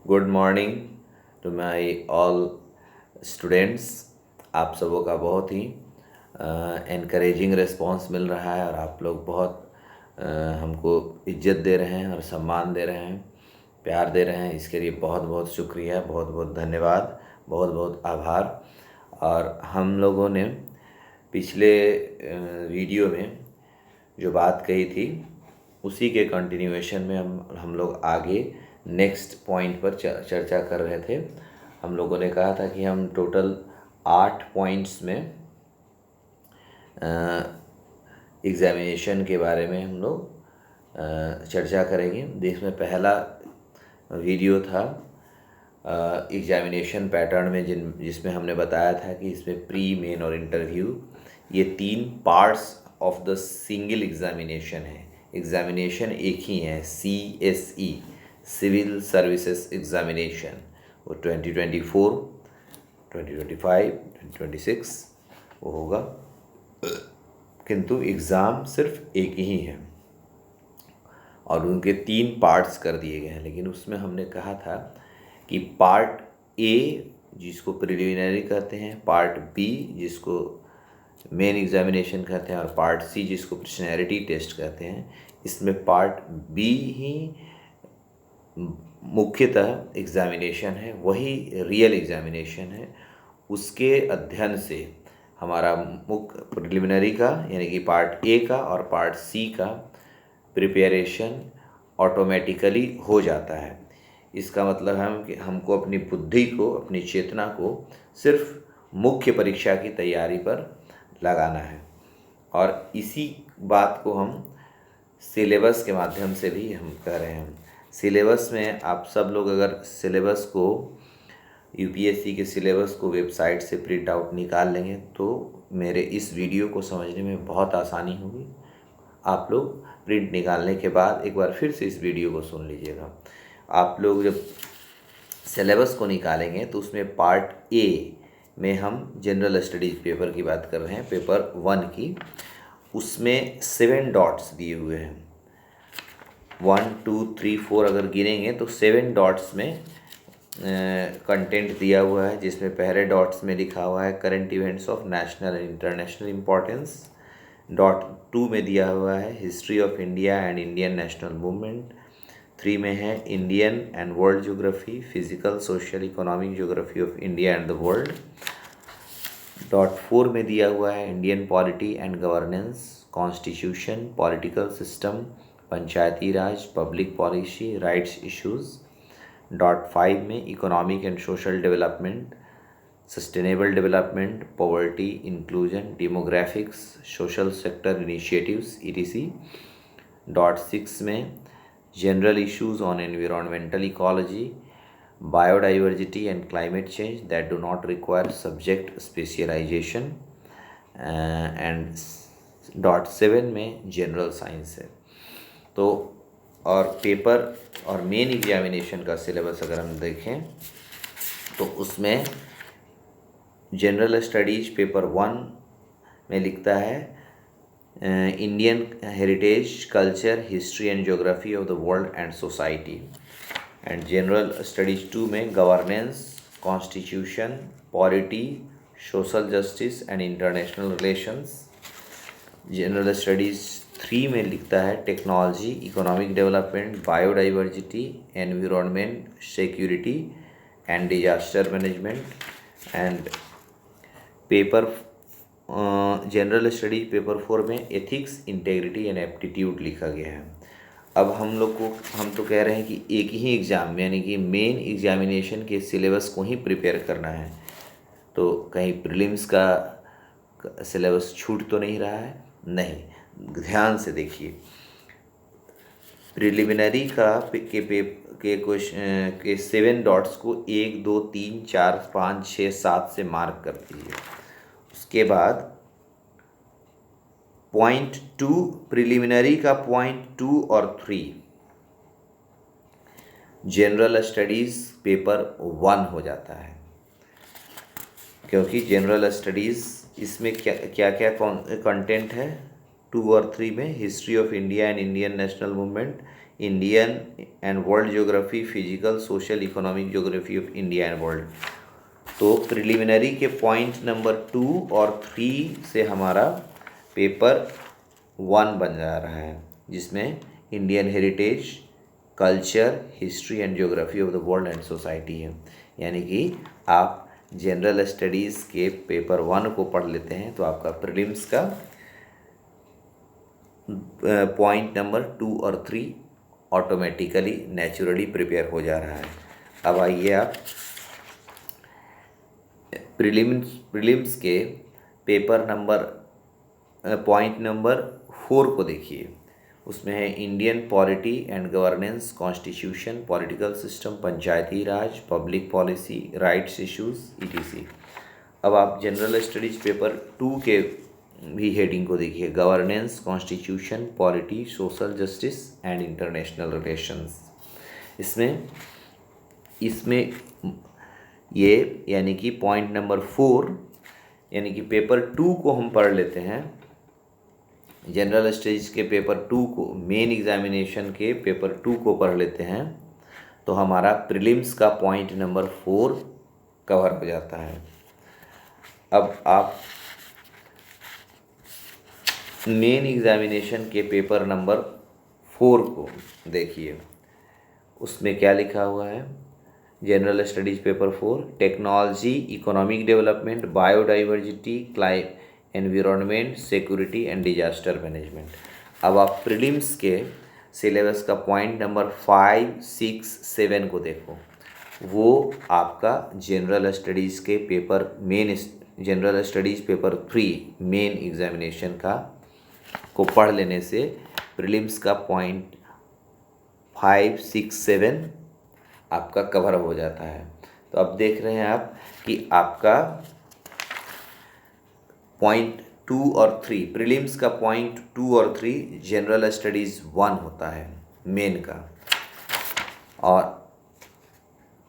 Good morning to my all students. आप सबों का बहुत ही एनकरेजिंग रिस्पांस मिल रहा है और आप लोग बहुत हमको इज्जत दे रहे हैं और सम्मान दे रहे हैं, प्यार दे रहे हैं। इसके लिए बहुत बहुत शुक्रिया, बहुत बहुत धन्यवाद, बहुत बहुत आभार। और हम लोगों ने पिछले वीडियो में जो बात कही थी उसी के कंटिन्यूएशन में हम लोग आगे नेक्स्ट पॉइंट पर चर्चा कर रहे थे। हम लोगों ने कहा था कि हम टोटल 8 पॉइंट्स में एग्ज़ामिनेशन के बारे में हम लोग चर्चा करेंगे। जिसमें पहला वीडियो था एग्ज़ामिनेशन पैटर्न में जिसमें हमने बताया था कि इसमें प्री, मेन और इंटरव्यू ये 3 parts of the single examination है। एग्ज़ामिनेशन एक ही है, CSE सिविल सर्विसेज एग्ज़ामिनेशन। वो 2024, 2025, 2026 वो होगा, किंतु एग्ज़ाम सिर्फ एक ही है और उनके 3 पार्ट्स कर दिए गए हैं। लेकिन उसमें हमने कहा था कि पार्ट ए जिसको प्रिलिमिनरी कहते हैं, पार्ट बी जिसको मेन एग्ज़ामिनेशन कहते हैं और पार्ट सी जिसको पर्सनैलिटी टेस्ट कहते हैं, इसमें पार्ट बी ही मुख्यतः एग्ज़ामिनेशन है, वही रियल एग्ज़ामिनेशन है। उसके अध्ययन से हमारा मुख्य प्रिलिमिनरी का यानी कि पार्ट ए का और पार्ट सी का प्रिपरेशन ऑटोमेटिकली हो जाता है। इसका मतलब है कि हमको अपनी बुद्धि को, अपनी चेतना को सिर्फ मुख्य परीक्षा की तैयारी पर लगाना है। और इसी बात को हम सिलेबस के माध्यम से भी हम कह रहे हैं। सिलेबस में आप सब लोग अगर सिलेबस को, यूपीएससी के सिलेबस को वेबसाइट से प्रिंट आउट निकाल लेंगे तो मेरे इस वीडियो को समझने में बहुत आसानी होगी। आप लोग प्रिंट निकालने के बाद एक बार फिर से इस वीडियो को सुन लीजिएगा। आप लोग जब सिलेबस को निकालेंगे तो उसमें पार्ट ए में हम जनरल स्टडीज़ पेपर की बात कर रहे हैं, पेपर 1 की। उसमें 7 डॉट्स दिए हुए हैं, 1 2 3 4 अगर गिनेंगे तो 7 डॉट्स में कंटेंट दिया हुआ है, जिसमें पहले डॉट्स में लिखा हुआ है current events of national and international importance. Dot 2 में दिया हुआ है history of India and Indian national movement. 3 में है Indian and world geography, physical, social, economic geography of India and the world. Dot 4 में दिया हुआ है Indian polity and governance, constitution, political system, Panchayati Raj, public policy, rights issues. Dot 5 में economic and social development, sustainable development, poverty, inclusion, demographics, social sector initiatives etc। Dot 6 में general issues on environmental ecology, biodiversity and climate change that do not require subject specialization। And dot 7 में general science है। तो और paper और main examination का syllabus अगर हम देखें तो उसमें जनरल स्टडीज पेपर 1 में लिखता है Indian heritage, culture, history and geography of the world and society. And general studies 2 में governance, constitution, polity, social justice and international relations. General studies 3 में लिखता है technology, economic development, biodiversity, environment, security and disaster management. And paper general studies paper 4 में ethics, integrity and aptitude लिखा गया है। अब हम तो कह रहे हैं कि एक ही एग्ज़ाम यानी कि मेन एग्जामिनेशन के सिलेबस को ही प्रिपेयर करना है, तो कहीं प्रीलिम्स का सिलेबस छूट तो नहीं रहा है? नहीं, ध्यान से देखिए। प्रिलिमिनरी का के क्वेश्चन के 7 डॉट्स को 1 2 3 4 5 6 7 से मार्क कर दीजिए। उसके बाद पॉइंट 2 प्रिलिमिनरी का पॉइंट 2 और 3 जनरल स्टडीज़ पेपर 1 हो जाता है, क्योंकि जनरल स्टडीज़ इसमें क्या कंटेंट है 2 और 3 में history of India and Indian national movement, Indian and world geography, physical, social, economic geography of India and world. तो प्रिलिमिनरी के पॉइंट नंबर 2 और 3 से हमारा पेपर 1 बन जा रहा है, जिसमें Indian heritage, culture, history and geography of the world and society है। यानी कि आप जनरल स्टडीज़ के पेपर 1 को पढ़ लेते हैं तो आपका प्रीलिम्स का पॉइंट नंबर 2 और 3 ऑटोमेटिकली नेचुरली प्रिपेयर हो जा रहा है। अब आइए आप प्रीलिम्स के पेपर नंबर पॉइंट नंबर 4 को देखिए। उसमें है Indian polity and governance, constitution, political system, Panchayati Raj, public policy, rights issues, etc. अब आप जनरल स्टडीज पेपर 2 के भी हेडिंग को देखिए, governance, constitution, polity, social justice and international relations. इसमें ये यानी कि पॉइंट नंबर 4 यानी कि पेपर 2 को हम पढ़ लेते हैं। जनरल स्टडीज़ के पेपर 2 को, मेन एग्जामिनेशन के पेपर 2 को पढ़ लेते हैं तो हमारा प्रीलिम्स का पॉइंट नंबर 4 कवर हो जाता है। अब आप मेन एग्जामिनेशन के पेपर नंबर 4 को देखिए। उसमें क्या लिखा हुआ है? General studies paper 4, technology, economic development, biodiversity, environment, security and disaster management. अब आप प्रीलिम्स के सिलेबस का पॉइंट नंबर 5, 6, 7 को देखो। वो आपका जनरल स्टडीज़ के paper general studies paper 3 main examination का को पढ़ लेने से प्रीलिम्स का पॉइंट 5, 6, 7 आपका कवर हो जाता है। तो अब देख रहे हैं आप कि आपका पॉइंट 2 और 3, प्रीलिम्स का पॉइंट 2 और 3 जनरल स्टडीज़ 1 होता है मेन का, और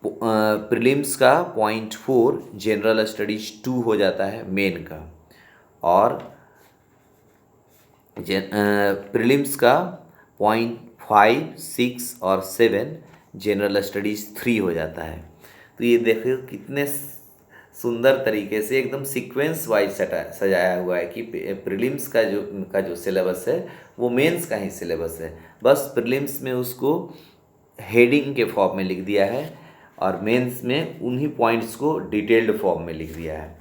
प्रीलिम्स का पॉइंट 4 जनरल स्टडीज़ 2 हो जाता है मेन का, और प्रीलिम्स का पॉइंट 5, 6 और 7 जनरल स्टडीज़ 3 हो जाता है। तो ये देखिए कितने सुंदर तरीके से एकदम सीक्वेंस वाइज सजाया हुआ है कि प्रीलिम्स का जो सिलेबस है वो मेंस का ही सिलेबस है। बस प्रीलिम्स में उसको हेडिंग के फॉर्म में लिख दिया है और मेंस में उन्हीं पॉइंट्स को डिटेल्ड फॉर्म में लिख दिया है।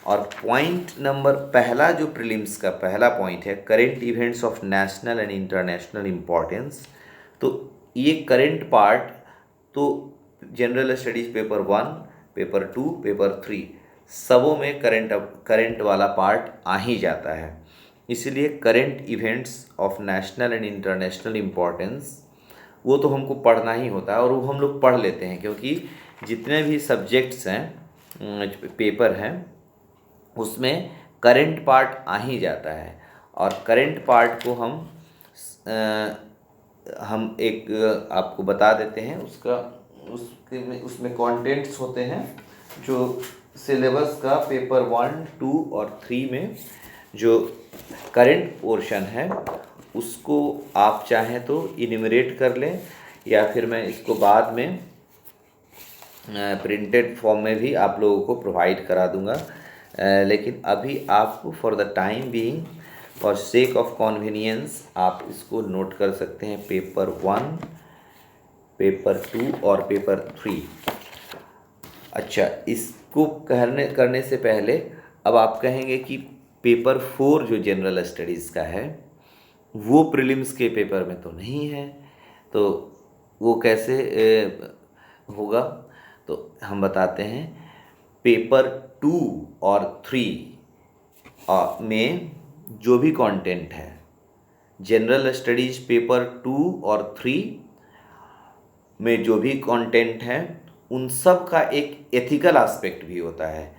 और पॉइंट नंबर पहला जो प्रीलिम्स का पहला पॉइंट है, current events of national and international importance. तो ये करेंट पार्ट तो general studies paper 1, paper 2, paper 3 सबों में करेंट वाला पार्ट आ ही जाता है। इसलिए current events of national and international importance वो तो हमको पढ़ना ही होता है, और वो हम लोग पढ़ लेते हैं क्योंकि जितने भी सब्जेक्ट्स हैं पेपर हैं उसमें करंट पार्ट आ ही जाता है। और करंट पार्ट को हम एक आपको बता देते हैं, उसमें कंटेंट्स होते हैं जो सिलेबस का पेपर 1, 2 और 3 में जो करंट पोर्शन है उसको आप चाहें तो इन्यूमरेट कर लें, या फिर मैं इसको बाद में प्रिंटेड फॉर्म में भी आप लोगों को प्रोवाइड करा दूंगा। लेकिन अभी आपको for the time being, for sake of convenience, आप इसको नोट कर सकते हैं पेपर 1, पेपर 2 और पेपर 3। अच्छा, इसको करने से पहले अब आप कहेंगे कि पेपर 4 जो जनरल स्टडीज़ का है वो प्रीलिम्स के पेपर में तो नहीं है, तो वो कैसे होगा? तो हम बताते हैं, पेपर 2 और 3 में जो भी कंटेंट है, जनरल स्टडीज़ पेपर 2 और 3 में जो भी कंटेंट है उन सब का एक एथिकल एस्पेक्ट भी होता है।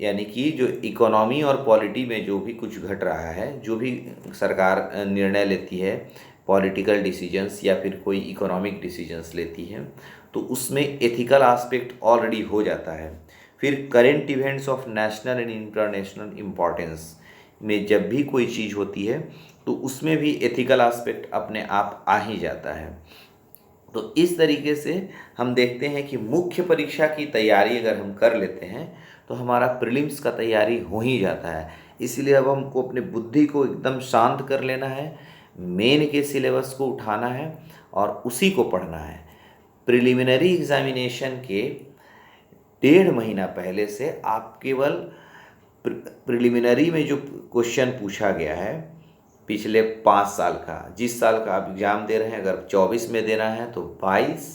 यानी कि जो इकोनॉमी और पॉलिटी में जो भी कुछ घट रहा है, जो भी सरकार निर्णय लेती है, पॉलिटिकल डिसीजंस या फिर कोई इकोनॉमिक डिसीजंस लेती है, तो उसमें एथिकल एस्पेक्ट ऑलरेडी हो जाता है। फिर current events of national and international importance में जब भी कोई चीज़ होती है तो उसमें भी एथिकल एस्पेक्ट अपने आप आ ही जाता है। तो इस तरीके से हम देखते हैं कि मुख्य परीक्षा की तैयारी अगर हम कर लेते हैं तो हमारा प्रीलिम्स का तैयारी हो ही जाता है। इसलिए अब हमको अपनी बुद्धि को एकदम शांत कर लेना है, मेन के सिलेबस को उठाना है और उसी को पढ़ना है। प्रिलिमिनरी एग्जामिनेशन के 1.5 महीना पहले से आप केवल प्रिलिमिनरी में जो क्वेश्चन पूछा गया है पिछले 5 साल का, जिस साल का आप एग्ज़ाम दे रहे हैं, अगर 24 में देना है तो 22,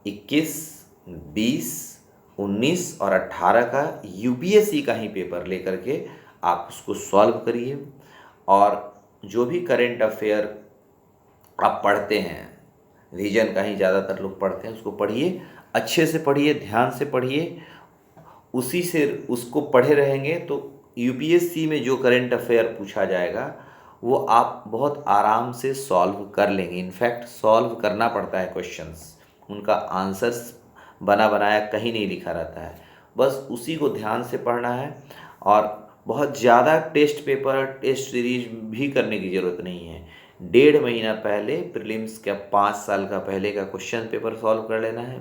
21, 20, 19 और 18 का यूपीएससी का ही पेपर लेकर के आप उसको सॉल्व करिए। और जो भी करेंट अफेयर आप पढ़ते हैं, रीजन का ही ज़्यादातर लोग पढ़ते हैं, उसको पढ़िए, अच्छे से पढ़िए, ध्यान से पढ़िए। उसी से उसको पढ़े रहेंगे तो यूपीएससी में जो करंट अफेयर पूछा जाएगा वो आप बहुत आराम से सॉल्व कर लेंगे। इनफैक्ट सॉल्व करना पड़ता है क्वेश्चंस, उनका आंसर्स बना बनाया कहीं नहीं लिखा रहता है, बस उसी को ध्यान से पढ़ना है। और बहुत ज़्यादा टेस्ट पेपर, टेस्ट सीरीज भी करने की ज़रूरत नहीं है। 1.5 महीना पहले प्रीलिम्स का 5 साल का पहले का क्वेश्चन पेपर सॉल्व कर लेना है,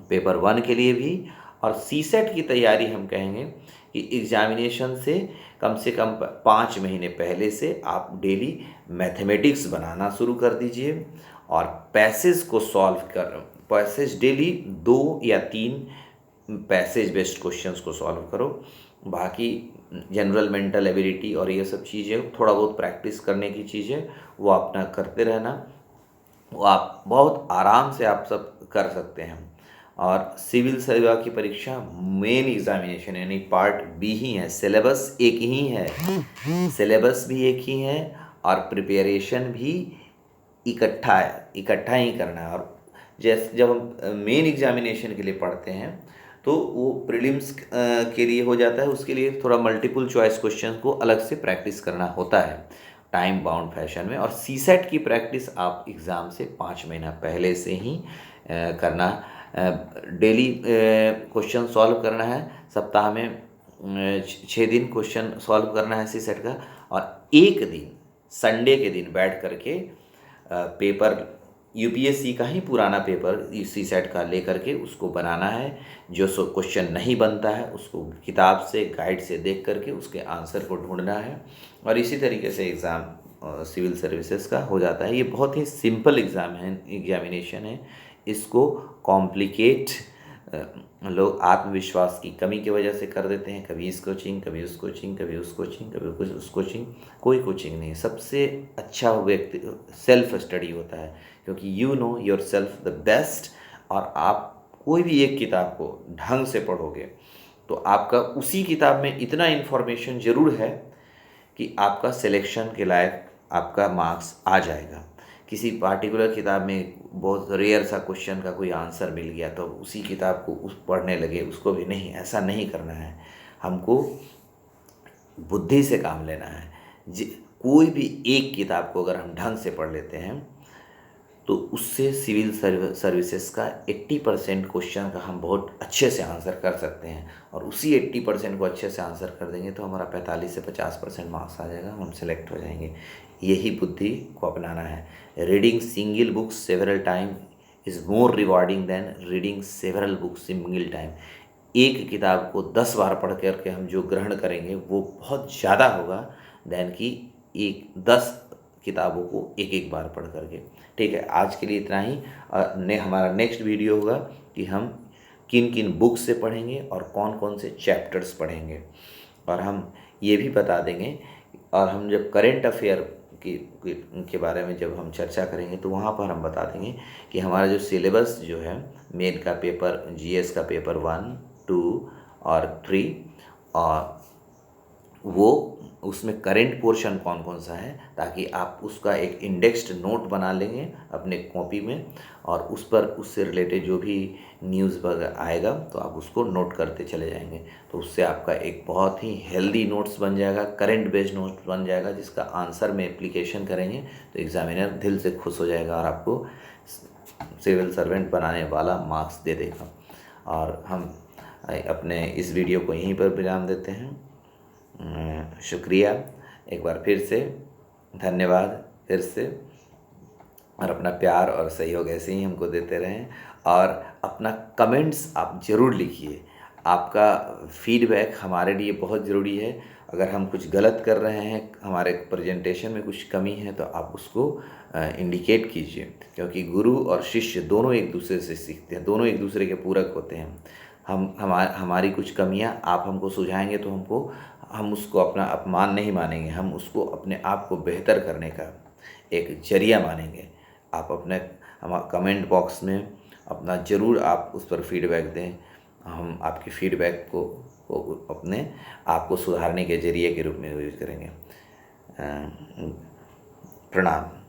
पेपर 1 के लिए भी। और सीसेट की तैयारी हम कहेंगे कि एग्जामिनेशन से कम 5 महीने पहले से आप डेली मैथमेटिक्स बनाना शुरू कर दीजिए और पैसेज को सॉल्व कर, पैसेज डेली 2 या 3 पैसेज बेस्ड क्वेश्चंस को सॉल्व करो। बाकी जनरल मेंटल एबिलिटी और ये सब चीज़ें थोड़ा बहुत प्रैक्टिस करने की चीज़ें वो अपना करते रहना, वो आप बहुत आराम से आप सब कर सकते हैं। और सिविल सेवा की परीक्षा मेन एग्जामिनेशन यानी पार्ट बी ही है, सिलेबस एक ही है, सिलेबस भी एक ही है और प्रिपरेशन भी इकट्ठा ही करना है। और जैसे जब हम मेन एग्जामिनेशन के लिए पढ़ते हैं तो वो प्रीलिम्स के लिए हो जाता है, उसके लिए थोड़ा मल्टीपल चॉइस क्वेश्चन को अलग से प्रैक्टिस करना होता है टाइम बाउंड फैशन में। और सीसेट की प्रैक्टिस आप एग्ज़ाम से 5 महीना पहले से ही करना, डेली क्वेश्चन सॉल्व करना है, सप्ताह में 6 दिन क्वेश्चन सॉल्व करना है सीसेट का। और एक दिन संडे के दिन बैठ करके पेपर यूपीएससी का ही पुराना पेपर सीसेट का लेकर के उसको बनाना है। जो सो क्वेश्चन नहीं बनता है उसको किताब से, गाइड से देख करके उसके आंसर को ढूंढना है। और इसी तरीके से एग्ज़ाम सिविल सर्विसेज का हो जाता है। ये बहुत ही सिंपल एग्जामिनेशन है। इसको कॉम्प्लिकेट लोग आत्मविश्वास की कमी की वजह से कर देते हैं, कभी इस कोचिंग, कभी उस कोचिंग, कभी उस कोचिंग, कभी कुछ उस कोचिंग। कोई कोचिंग नहीं, सबसे अच्छा व्यक्ति सेल्फ स्टडी होता है, क्योंकि you know your self the best. और आप कोई भी एक किताब को ढंग से पढ़ोगे तो आपका उसी किताब में इतना इन्फॉर्मेशन ज़रूर है कि आपका सिलेक्शन के लायक आपका मार्क्स आ जाएगा। किसी पार्टिकुलर किताब में बहुत रेयर सा क्वेश्चन का कोई आंसर मिल गया तो उसी किताब को उस पढ़ने लगे, उसको भी नहीं, ऐसा नहीं करना है। हमको बुद्धि से काम लेना है। कोई भी एक किताब को अगर हम ढंग से पढ़ लेते हैं तो उससे सिविल सर्विसेज का 80% क्वेश्चन का हम बहुत अच्छे से आंसर कर सकते हैं। और उसी 80% को अच्छे से आंसर कर देंगे तो हमारा 45 से 50% मार्क्स आ जाएगा, हम सेलेक्ट हो जाएंगे। यही बुद्धि को अपनाना है। Reading single book several time is more rewarding than reading several book single time. एक किताब को 10 बार पढ़ करके हम जो ग्रहण करेंगे वो बहुत ज़्यादा होगा देन कि 10 किताबों को एक बार पढ़ करके। ठीक है, आज के लिए इतना ही। हमारा नेक्स्ट वीडियो होगा कि हम किन किन बुक्स से पढ़ेंगे और कौन कौन से चैप्टर्स पढ़ेंगे, और हम ये भी बता देंगे। और हम जब करेंट अफेयर के बारे में जब हम चर्चा करेंगे तो वहाँ पर हम बता देंगे कि हमारा जो सिलेबस जो है मेन का पेपर, जीएस का पेपर 1, 2 और 3, और वो उसमें करंट पोर्शन कौन कौन सा है, ताकि आप उसका एक इंडेक्स्ड नोट बना लेंगे अपने कॉपी में, और उस पर उससे रिलेटेड जो भी न्यूज़ वगैरह आएगा तो आप उसको नोट करते चले जाएंगे। तो उससे आपका एक बहुत ही हेल्दी नोट्स बन जाएगा, करंट बेस्ड नोट्स बन जाएगा, जिसका आंसर में एप्लीकेशन करेंगे तो एग्जामिनर दिल से खुश हो जाएगा और आपको सिविल सर्वेंट बनाने वाला मार्क्स दे देगा। और हम अपने इस वीडियो को यहीं पर विराम देते हैं। शुक्रिया एक बार फिर से, धन्यवाद फिर से। और अपना प्यार और सहयोग ऐसे ही हमको देते रहें। और अपना कमेंट्स आप ज़रूर लिखिए। आपका फीडबैक हमारे लिए बहुत ज़रूरी है। अगर हम कुछ गलत कर रहे हैं, हमारे प्रेजेंटेशन में कुछ कमी है, तो आप उसको इंडिकेट कीजिए, क्योंकि गुरु और शिष्य दोनों एक दूसरे से सीखते हैं, दोनों एक दूसरे के पूरक होते हैं। हमारी कुछ कमियां आप हमको सुझाएंगे तो हम उसको अपना अपमान नहीं मानेंगे, हम उसको अपने आप को बेहतर करने का एक जरिया मानेंगे। आप अपने कमेंट बॉक्स में अपना ज़रूर आप उस पर फीडबैक दें। हम आपके फीडबैक को अपने आप को सुधारने के ज़रिए के रूप में यूज़ करेंगे। प्रणाम।